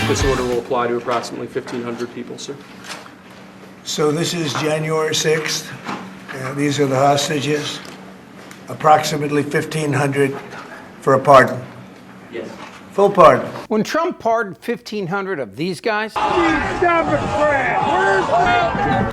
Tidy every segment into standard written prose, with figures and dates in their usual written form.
This order will apply to approximately 1,500 people, sir. So this is January 6th. These are the hostages. Approximately 1,500 for a pardon. Yes. Full pardon. When Trump pardoned 1,500 of these guys,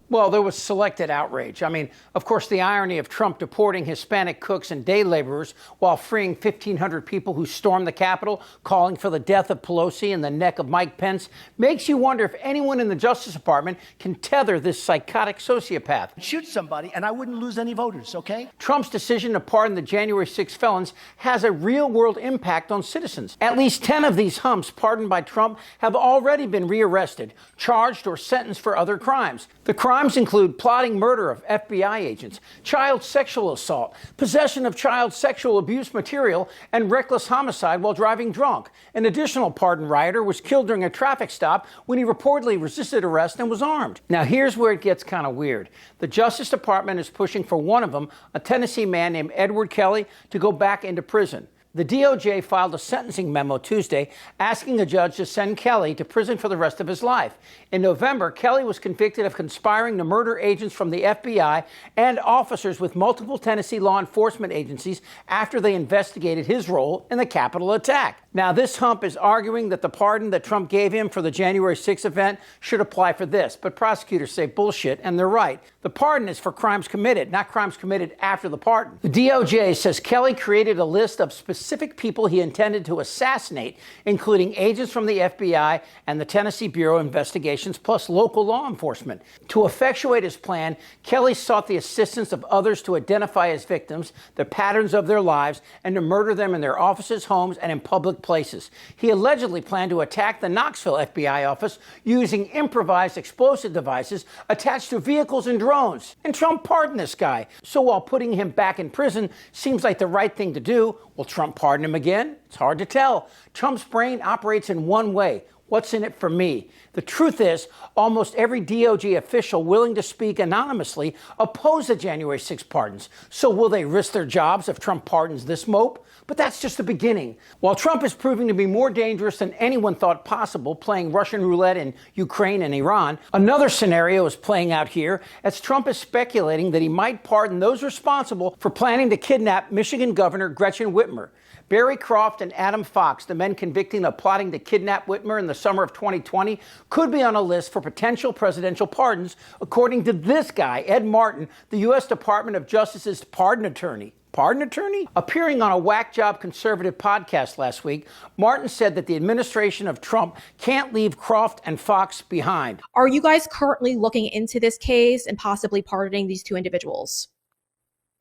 well, there was selected outrage. I mean, of course, the irony of Trump deporting Hispanic cooks and day laborers while freeing 1,500 people who stormed the Capitol, calling for the death of Pelosi and the neck of Mike Pence, makes you wonder if anyone in the Justice Department can tether this psychotic sociopath. Shoot somebody and I wouldn't lose any voters, okay? Trump's decision to pardon the January 6 felons has a real-world impact on citizens. At least 10 of these humps pardoned by Trump have already been rearrested, charged, or sentenced for other crimes. The crimes include plotting murder of FBI agents, child sexual assault, possession of child sexual abuse material, and reckless homicide while driving drunk. An additional pardoned rioter was killed during a traffic stop when he reportedly resisted arrest and was armed. Now, here's where it gets kind of weird. The Justice Department is pushing for one of them, a Tennessee man named Edward Kelly, to go back into prison. The DOJ filed a sentencing memo Tuesday asking a judge to send Kelly to prison for the rest of his life. In November, Kelly was convicted of conspiring to murder agents from the FBI and officers with multiple Tennessee law enforcement agencies after they investigated his role in the Capitol attack. Now, this hump is arguing that the pardon that Trump gave him for the January 6 event should apply for this, but prosecutors say bullshit, and they're right. The pardon is for crimes committed, not crimes committed after the pardon. The DOJ says Kelly created a list of specific people he intended to assassinate, including agents from the FBI and the Tennessee Bureau of Investigations, plus local law enforcement. To effectuate his plan, Kelly sought the assistance of others to identify his victims, the patterns of their lives, and to murder them in their offices, homes, and in public places. He allegedly planned to attack the Knoxville FBI office using improvised explosive devices attached to vehicles and drones. And Trump pardoned this guy. So while putting him back in prison seems like the right thing to do, will Trump pardon him again? It's hard to tell. Trump's brain operates in one way. What's in it for me? The truth is, almost every DOJ official willing to speak anonymously opposed the January 6 pardons. So will they risk their jobs if Trump pardons this mope? But that's just the beginning. While Trump is proving to be more dangerous than anyone thought possible, playing Russian roulette in Ukraine and Iran, another scenario is playing out here as Trump is speculating that he might pardon those responsible for planning to kidnap Michigan Governor Gretchen Whitmer. Barry Croft and Adam Fox, the men convicted of plotting to kidnap Whitmer in the summer of 2020, could be on a list for potential presidential pardons, according to this guy, Ed Martin, the U.S. Department of Justice's pardon attorney. Pardon attorney? Appearing on a Whack Job conservative podcast last week, Martin said that the administration of Trump can't leave Croft and Fox behind. Are you guys currently looking into this case and possibly pardoning these two individuals?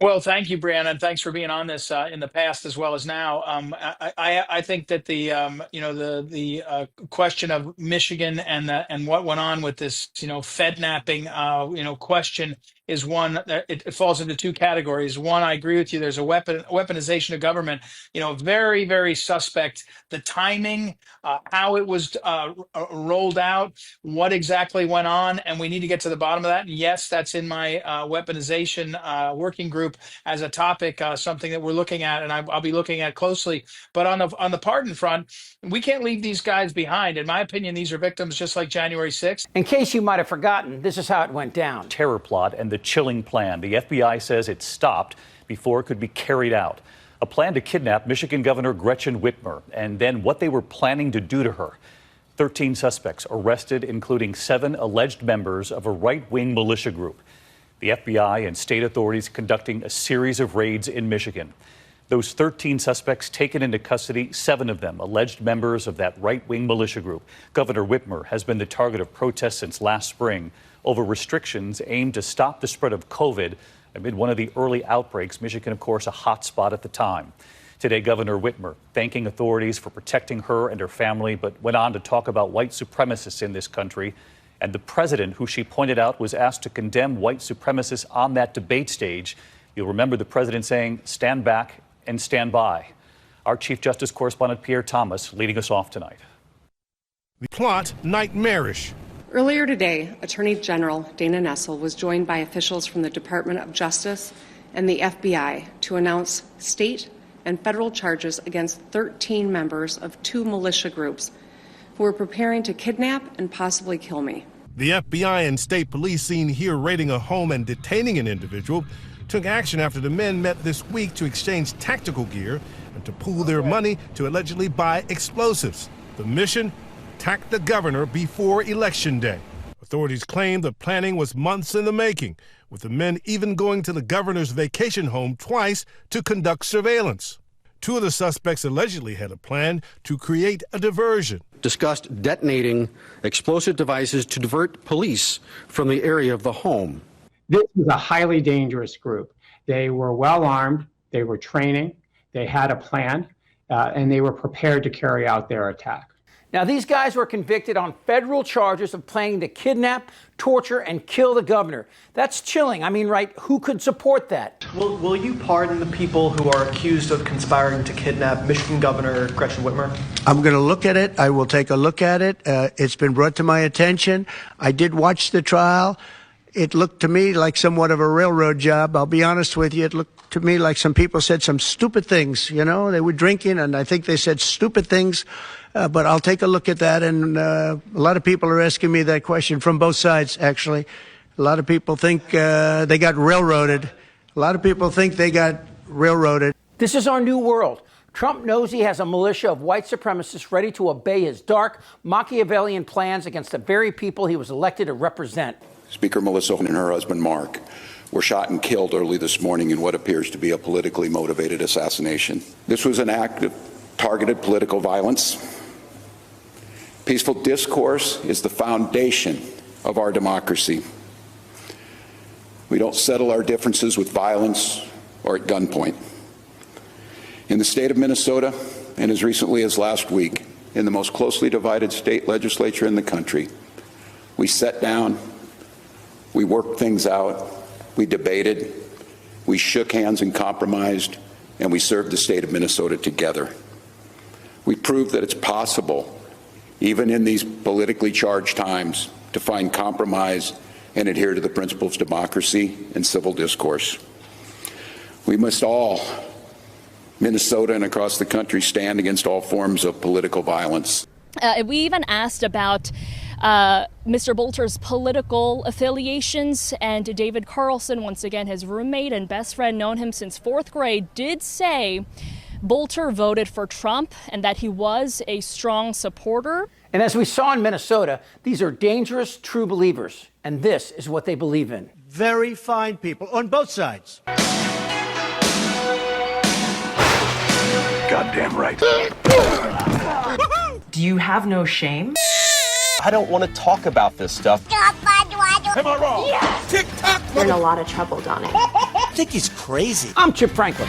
Well, thank you, Brianna, and thanks for being on this in the past as well as now. I think that the question of Michigan and what went on with this Fednapping question is one that it falls into two categories. One, I agree with you. There's a weaponization of government. Very, very suspect. The timing, how it was rolled out, what exactly went on, and we need to get to the bottom of that. And yes, that's in my weaponization working group as a topic, something that we're looking at, and I'll be looking at closely. But on the pardon front, we can't leave these guys behind. In my opinion, these are victims just like January 6th. In case you might have forgotten, this is how it went down. Terror plot and the chilling plan. The FBI says it stopped before it could be carried out. A plan to kidnap Michigan Governor Gretchen Whitmer, and then what they were planning to do to her. 13 suspects arrested, including 7 alleged members of a right-wing militia group. The FBI and state authorities conducting a series of raids in Michigan. Those 13 suspects taken into custody, 7 of them alleged members of that right-wing militia group. Governor Whitmer has been the target of protests since last spring over restrictions aimed to stop the spread of COVID amid one of the early outbreaks. Michigan, of course, a hot spot at the time. Today, Governor Whitmer thanking authorities for protecting her and her family, but went on to talk about white supremacists in this country. And the president, who she pointed out was asked to condemn white supremacists on that debate stage. You'll remember the president saying, stand back and stand by. Our Chief Justice correspondent Pierre Thomas leading us off tonight. The plot nightmarish. Earlier today, Attorney General Dana Nessel was joined by officials from the Department of Justice and the FBI to announce state and federal charges against 13 members of 2 militia groups who were preparing to kidnap and possibly kill me. The FBI and state police seen here raiding a home and detaining an individual took action after the men met this week to exchange tactical gear and to pool their money to allegedly buy explosives. The mission? Attack the governor before Election Day. Authorities claim the planning was months in the making, with the men even going to the governor's vacation home twice to conduct surveillance. Two of the suspects allegedly had a plan to create a diversion. Discussed detonating explosive devices to divert police from the area of the home. This was a highly dangerous group. They were well armed, they were training, they had a plan, and they were prepared to carry out their attack. Now, these guys were convicted on federal charges of planning to kidnap, torture, and kill the governor. That's chilling. I mean, right, who could support that? Will you pardon the people who are accused of conspiring to kidnap Michigan Governor Gretchen Whitmer? I'm going to look at it. I will take a look at it. It's been brought to my attention. I did watch the trial. It looked to me like somewhat of a railroad job. I'll be honest with you. It looked to me like some people said some stupid things. You know, they were drinking, and I think they said stupid things. But I'll take a look at that. And a lot of people are asking me that question from both sides, actually. A lot of people think they got railroaded. A lot of people think they got railroaded. This is our new world. Trump knows he has a militia of white supremacists ready to obey his dark, Machiavellian plans against the very people he was elected to represent. Speaker Melissa and her husband Mark were shot and killed early this morning in what appears to be a politically motivated assassination. This was an act of targeted political violence. Peaceful discourse is the foundation of our democracy. We don't settle our differences with violence or at gunpoint. In the state of Minnesota, and as recently as last week, in the most closely divided state legislature in the country, we sat down, we worked things out, we debated, we shook hands and compromised, and we served the state of Minnesota together. We proved that it's possible, even in these politically charged times, to find compromise and adhere to the principles of democracy and civil discourse. We must all, Minnesota and across the country, stand against all forms of political violence. We even asked about Mr. Bolter's political affiliations, and David Carlson, once again his roommate and best friend, known him since 4th grade, did say Bolter voted for Trump and that he was a strong supporter. And as we saw in Minnesota, these are dangerous true believers, and this is what they believe in. Very fine people on both sides. Goddamn right. Do you have no shame? I don't want to talk about this stuff. Am I wrong? Yes! Tick-tock! You're in a lot of trouble, Donnie. I think he's crazy. I'm Chip Franklin.